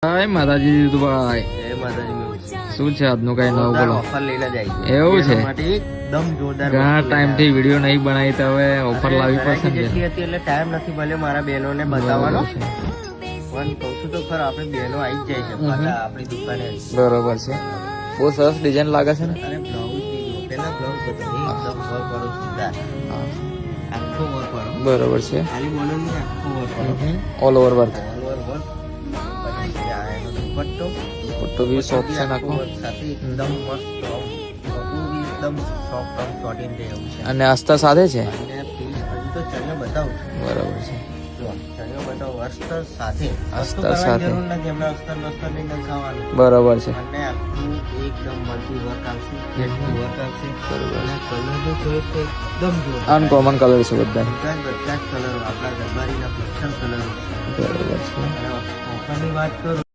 હાય માતાજી દીદુભાઈ, જય માતાજી. શું છે આજનું કઈ નવું બોલો? ઓફર લઈને જાય એવું છે? માટે એકદમ જોરદાર ઘણા ટાઈમ થી વિડીયો નહીં બનાવી તો હવે ઓફર લાવી પડશે ને. જેટલી હતી એટલે ટાઈમ નથી ભલે મારા બહેનોને બતાવવાનો, પણ કહું છું તો ખરા આપણી બહેનો આવી જ જાય છે પાછા આપણી દુકાને. બરોબર છે, બહુ સરસ ડિઝાઇન લાગે છે ને. અરે બ્લાઉઝ દીધો પેલા બ્લાઉઝ બતાવી એકદમ વર્ક વાળો સુધાર આખો વર્ક વાળો. બરોબર છે, ખાલી બોલો નહીં આખો વર્ક વાળો all over work. All over work. પછી આ એનો દુપટ્ટો ફોટો બી સોફ્ટ છે નાખો, સાથે એકદમ મસ્ત કપડું બી એકદમ સોફ્ટ આમ ચોટીને રહે એવું છે. અને આસ્તા સાથે છે. અને હજુ તો ચણિયો બતાવું છું. બરોબર છે, જો ચણિયો બતાવું અસ્તર સાથે. અસ્તર વસ્તુ કરવાની સાથે. જરૂર નથી, એમને અસ્તર નહીં નખાવાનું. બરોબર છે, અને આખું એકદમ મલ્ટી વર્ક આવશે, એટલું વર્ક આવશે. બરોબર. અને કલર જો જોયો તો એકદમ જોરદાર. અનકોમન કલર છે બધા. બધા જ કલરો આપણા દરબારીના પસંદ કલરો છે. બરોબર છે. અને ઓફરની વાત કરું